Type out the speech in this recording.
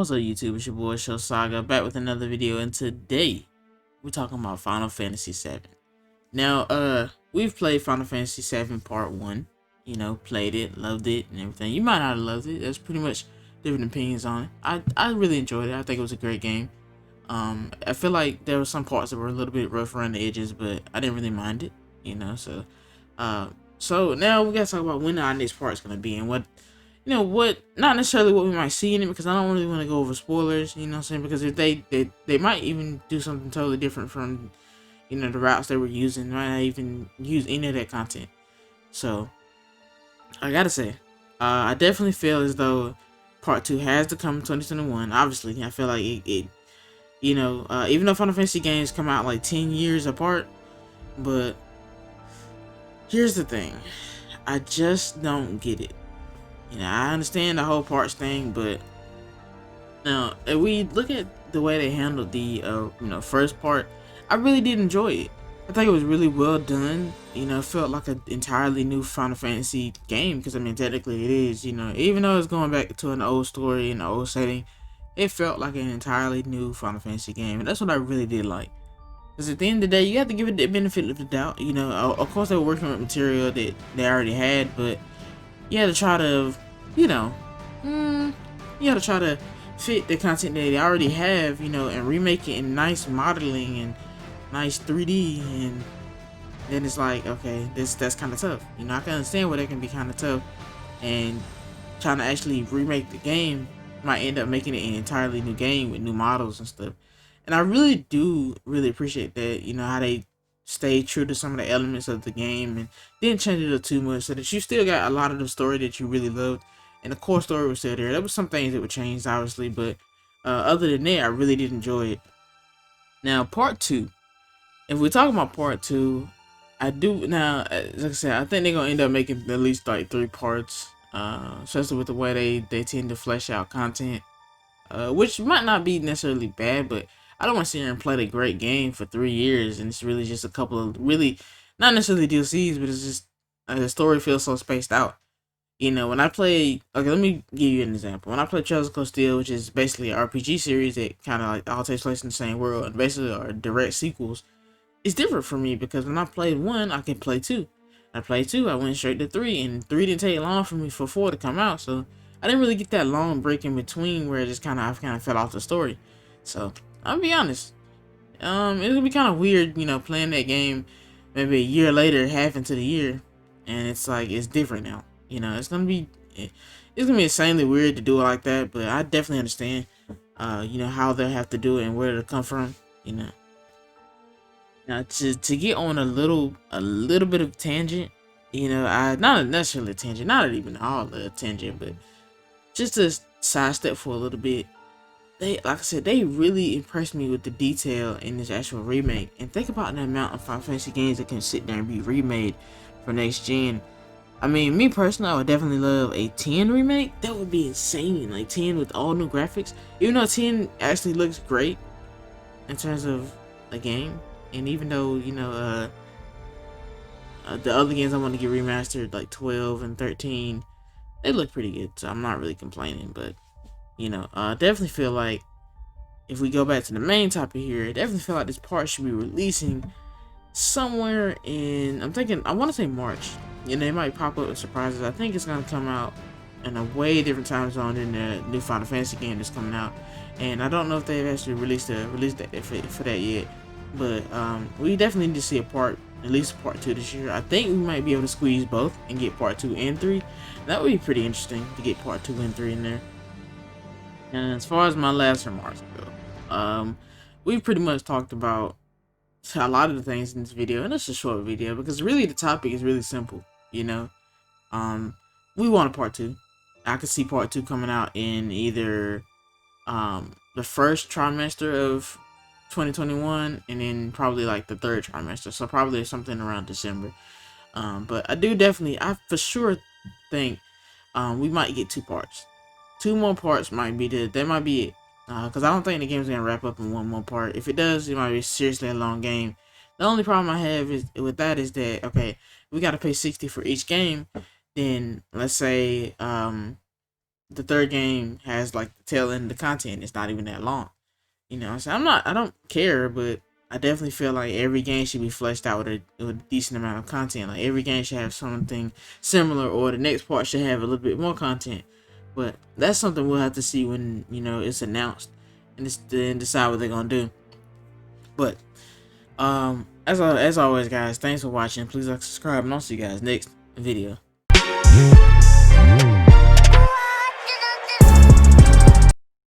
What's up, YouTube? It's your boy Show Saga back with another video, and today we're talking about Final Fantasy VII. Now, we've played Final Fantasy VII Part 1. You know, played it, loved it, and everything. You might not have loved it. There's pretty much different opinions on it. I really enjoyed it. I think it was a great game. I feel like there were some parts that were a little bit rough around the edges, but I didn't really mind it. You know, so now we gotta talk about when our next part is gonna be and what. What, not necessarily what we might see in it, because I don't really want to go over spoilers, you know what I'm saying, because if they might even do something totally different from, the routes they were using, might not even use any of that content. So, I gotta say, I definitely feel as though part 2 has to come in 2021. Obviously, I feel like even though Final Fantasy games come out like 10 years apart, but here's the thing, I just don't get it. I understand the whole parts thing, but now if we look at the way they handled the first part, I really did enjoy it. I think it was really well done. It felt like an entirely new Final Fantasy game, because I mean technically it is. Even though it's going back to an old story in an old setting, it felt like an entirely new Final Fantasy game, and that's what I really did like. Because at the end of the day, you have to give it the benefit of the doubt. Of course they were working with material that they already had, but you had to try to, you had to try to fit the content that they already have, and remake it in nice modeling and nice 3D, and then it's like, okay, that's kind of tough. I can understand why that can be kind of tough, and trying to actually remake the game might end up making it an entirely new game with new models and stuff. And I really do appreciate that, how they stayed true to some of the elements of the game and didn't change it up too much, so that you still got a lot of the story that you really loved, and the core story was still there. There was some things that were changed, obviously, but other than that, I really did enjoy it. Now, part 2. If we're talking about part 2, I do now, like I said, I think they're gonna end up making at least like 3 parts, especially with the way they tend to flesh out content, which might not be necessarily bad, but I don't want to sit here and play the great game for 3 years and it's really just a couple of really, not necessarily DLCs, but it's just the story feels so spaced out. When I play, okay, let me give you an example. When I play Trails of Cold Steel, which is basically an RPG series that kind of like all takes place in the same world and basically are direct sequels, it's different for me because when I played 1, I can play 2. I played 2, I went straight to 3, and 3 didn't take long for me for 4 to come out, so I didn't really get that long break in between where it just I kind of fell off the story. So I'll be honest, it'll be kind of weird, playing that game maybe a year later, half into the year, and it's like it's different now. It's gonna be insanely weird to do it like that, but I definitely understand, how they have to do it and where to come from. Now to get on a little bit of tangent, I not necessarily a tangent, not even all a tangent, but just to sidestep for a little bit. Like I said, they really impressed me with the detail in this actual remake. And think about the amount of Final Fantasy games that can sit there and be remade for next gen. I mean, me personally, I would definitely love a 10 remake. That would be insane. Like 10 with all new graphics. Even though 10 actually looks great in terms of the game. And even though, the other games I want to get remastered, like 12 and 13, they look pretty good. So I'm not really complaining. But, I definitely feel like if we go back to the main topic here, I definitely feel like this part should be releasing somewhere in, I want to say March. It might pop up with surprises. I think it's going to come out in a way different time zone than the new Final Fantasy game that's coming out. And I don't know if they've actually released that for that yet. But we definitely need to see at least part 2 this year. I think we might be able to squeeze both and get part 2 and 3. That would be pretty interesting to get part 2 and 3 in there. And as far as my last remarks go, we've pretty much talked about a lot of the things in this video, and it's a short video because really the topic is really simple. We want a part 2. I could see part 2 coming out in either the first trimester of 2021 and then probably like the third trimester, so probably something around December. But I for sure think we might get 2 parts. 2 more parts might be that might be it, because I don't think the game's gonna wrap up in 1 more part. If it does, it might be seriously a long game. The only problem I have with that is that, okay, we gotta pay $60 for each game. Then let's say the third game has like the tail end of the content. It's not even that long. You know, so I don't care, but I definitely feel like every game should be fleshed out with a decent amount of content. Like every game should have something similar, or the next part should have a little bit more content. But that's something we'll have to see when, you know, it's announced and then decide what they're gonna do. But as always, guys, thanks for watching. Please like, subscribe, and I'll see you guys next video.